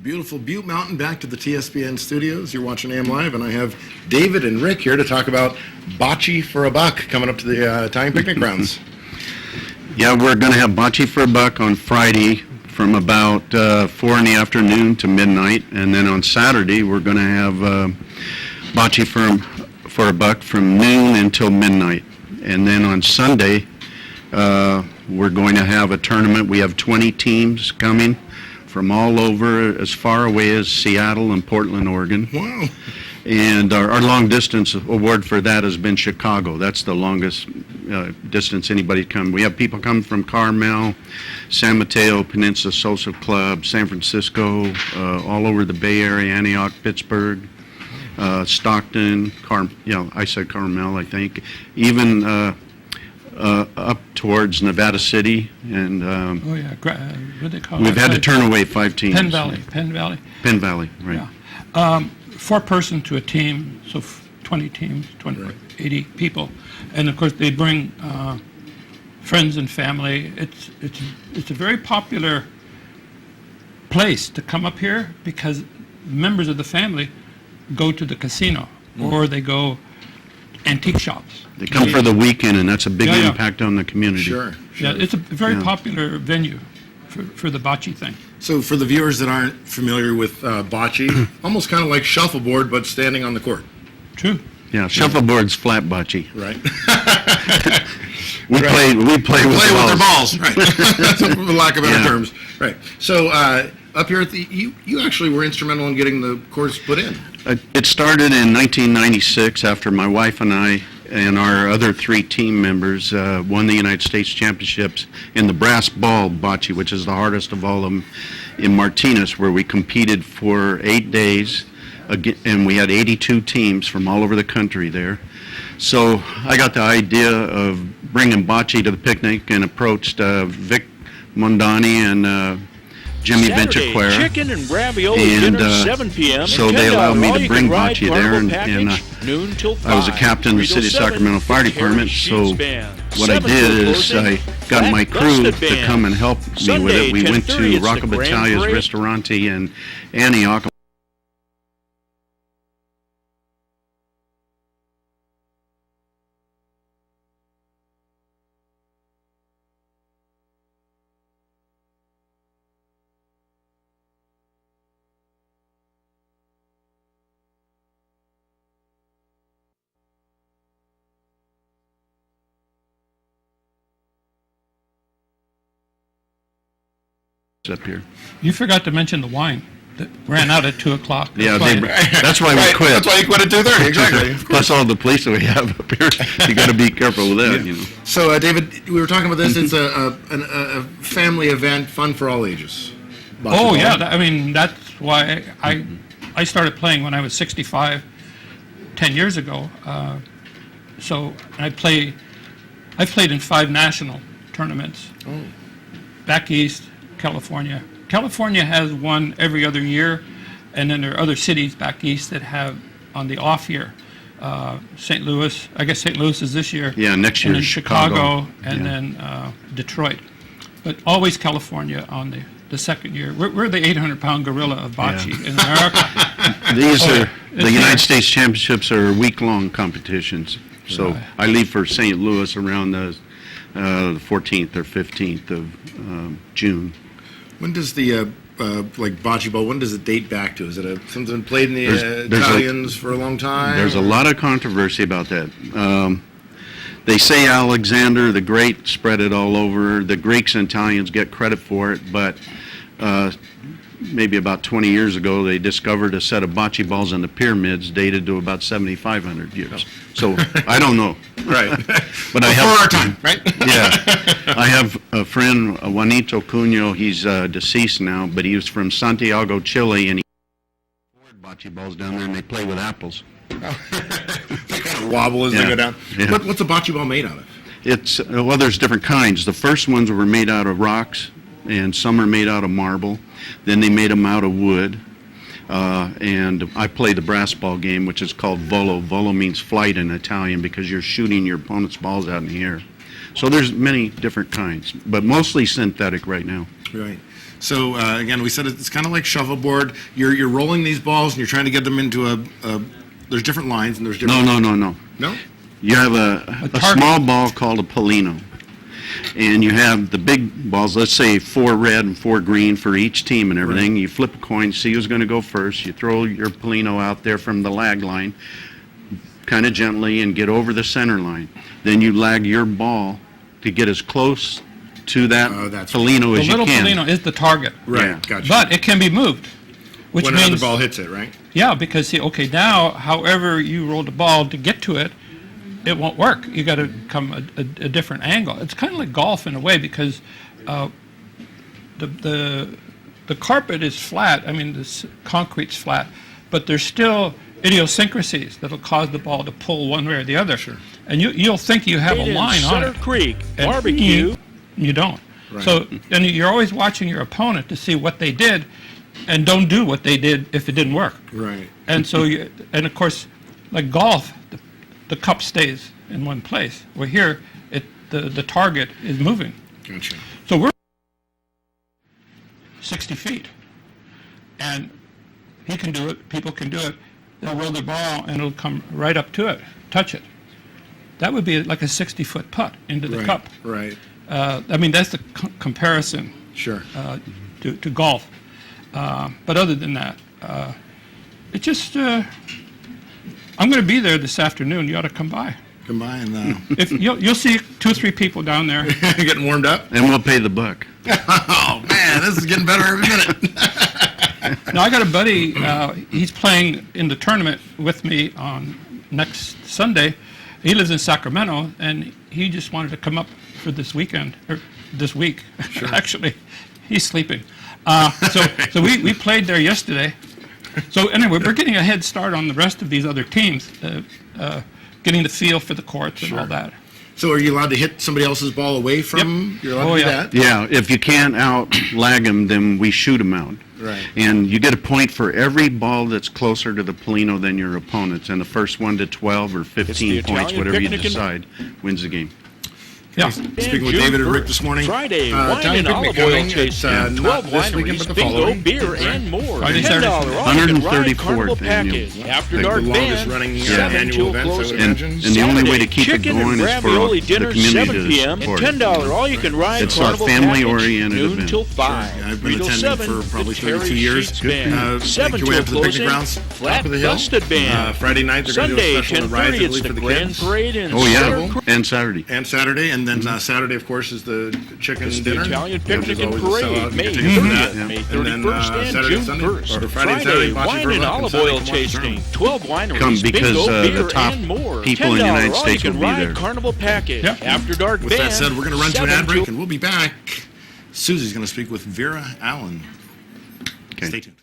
beautiful Butte Mountain back to the TSPN studios. You're watching AM Live, and I have David and Rick here to talk about Bocce for a Buck coming up to the Italian Picnic Grounds. Yeah, we're going to have Bocce for a Buck on Friday from about 4 in the afternoon to midnight, and then on Saturday we're going to have Bocce for a Buck from noon until midnight. And then on Sunday, we're going to have a tournament. We have 20 teams coming from all over, as far away as Seattle and Portland, Oregon. Wow. And our long distance award for that has been Chicago. That's the longest distance anybody come. We have people come from Carmel, San Mateo, Peninsula Social Club, San Francisco, all over the Bay Area, Antioch, Pittsburgh, Stockton, I said Carmel, I think. Even up towards Nevada City, and what do they call we've had to turn away 5 teams. Penn Valley, right. Yeah. 4-person to a team, so 20 teams, 80 people, and of course they bring friends and family. It's a very popular place to come up here because members of the family go to the casino or they go antique shops. They come for the weekend, and that's a big impact on the community. Sure. Yeah, it's a very popular venue for the bocce thing. So for the viewers that aren't familiar with bocce, almost kind of like shuffleboard, but standing on the court. True. Yeah, shuffleboard's flat bocce. Right. We play with their balls. Right. For lack of better terms. Right. So up here at you actually were instrumental in getting the course put in. It started in 1996 after my wife and I and our other 3 team members won the United States Championships in the brass ball bocce, which is the hardest of all of them, in Martinez, where we competed for 8 days, and we had 82 teams from all over the country there. So I got the idea of bringing bocce to the picnic and approached Vic Mondani and Jimmy Benchaquera, chicken and ravioli dinner, 7 p.m. So they allowed me to bring bocce there, and noon till 5, I was a captain of the City of Sacramento Fire Department, so what I did is I got my crew to come and help me with it. We went to Rocco Battaglia's Ristorante in Antioch. Up here. You forgot to mention the wine that ran out at 2 o'clock. Yeah, that's why we quit. That's why you quit at 2:30. Exactly. Plus all the police that we have up here. You got to be careful with that. You know. So, David, we were talking about this. It's a family event, fun for all ages. Oh yeah, that's why I started playing when I was 65, 10 years ago. So I've played in 5 national tournaments. Oh. Back east. California. California has one every other year, and then there are other cities back east that have on the off year. St. Louis, I guess St. Louis is this year. Yeah, next year. And then Chicago, and then Detroit. But always California on the second year. We're the 800-pound gorilla of bocce in America. The United States Championships are week-long competitions. So I leave for St. Louis around the 14th or 15th of June. When does the bocce ball? When does it date back to? Is it something played in the Italians for a long time? There's a lot of controversy about that. They say Alexander the Great spread it all over. The Greeks and Italians get credit for it, but maybe about 20 years ago they discovered a set of bocce balls in the pyramids dated to about 7,500 years. So I don't know. Right. But before our time, right? Yeah. I have a friend, Juanito Cunho. He's deceased now, but he was from Santiago, Chile, and he bocce balls down there, and they play with apples. They kind of wobble as they go down. Yeah. What's a bocce ball made out of? There's different kinds. The first ones were made out of rocks, and some are made out of marble. Then they made them out of wood. And I play the brass ball game, which is called volo. Volo means flight in Italian because you're shooting your opponent's balls out in the air. So there's many different kinds, but mostly synthetic right now. Right. So again, we said it's kind of like shuffleboard. You're rolling these balls and you're trying to get them into a there's different lines and there's different. No. No? You have a target. small ball called a Polino, and you have the big balls, let's say 4 red and 4 green for each team and everything. Right. You flip a coin, see who's going to go first. You throw your Polino out there from the lag line kind of gently and get over the center line. Then you lag your ball to get as close to that that's Polino The as you little can. Polino is the target, Right. Yeah. Gotcha. but it can be moved, which when means another ball hits it, right? yeah, because see, okay, now however you roll the ball to get to it, it won't work. You got to come a different angle. It's kind of like golf in a way because the carpet is flat. I mean, this concrete's flat, but there's still idiosyncrasies that'll cause the ball to pull one way or the other. Sure. And you'll think you have a In line on Sutter it. Creek And barbecue. You don't. Right. So and you're always watching your opponent to see what they did, and don't do what they did if it didn't work. Right. And so, and of course, like golf, the cup stays in one place. Where here, the target is moving. Gotcha. So we're 60 feet, and he can do it. People can do it. They'll roll the ball, and it'll come right up to it, touch it. That would be like a 60-foot putt into the Right. cup. Right. I mean, that's the comparison Sure. to golf. But other than that, it just, I'm going to be there this afternoon. You ought to come by. Come by and If you'll see 2 or 3 people down there. getting warmed up. And we'll pay the buck. Oh man, this is getting better every minute. Now, I got a buddy, he's playing in the tournament with me on next Sunday. He lives in Sacramento, and he just wanted to come up for this weekend, or this week, actually. He's sleeping. So we played there yesterday. So anyway, we're getting a head start on the rest of these other teams, getting the feel for the courts and all that. So are you allowed to hit somebody else's ball away from? Yep. You're allowed Oh, to do yeah. that? Yeah, if you can't out-lag them, then we shoot them out. Right. And you get a point for every ball that's closer to the Polino than your opponent's, and the first one to 12 or 15 points, Italian whatever you picnic and- decide, wins the game. Yeah. Speaking with June David and Rick 1st, this morning. Friday, wine Italian and picnic olive oil coming. It's, tasting, 12 not this weekend, wineries, but the bingo, following. beer, Right. and more. Friday, $10 Saturday. all you can ride 134th Carnival annual. package. After Like the dark longest band, running 7 annual till event, I would closing. imagine. And the only way to keep it Chicken going and is for ravioli the dinner, community 7 to p.m. and support it. $10 all you can ride It's our Carnival family-oriented package, noon event. till 5. I've been 3 till attending 7, for probably the 32 Terry years. Sheets Good. Band. Make 7 your way till up to the picnic closing, grounds, Flat top of the hill. Busted Band. Friday night they're going to do Sunday, a special rides, I 10:30, it's believe, the for the Grand kids. Parade in Oh, Sutter yeah, Creek. and Saturday. And Saturday, and then Saturday, of course, is the chicken It's the dinner. Italian which is picnic and always a sellout. parade, You May get tickets for that. 30th, May And then 31st, and Saturday, June Sunday, 1st. or Friday and Saturday, Friday, Bocce wine for and Luck, olive Sunday, oil come on, tasting, Tournament. 12 wineries, Come because, bingo, the beer, top and more. people in the $10 United all States you will can be ride there. Carnival package. Yeah. After dark With band, that said, we're going to run to an 7 ad break, till and we'll be back. Susie's going to speak with Vera Allen. Okay. Stay tuned.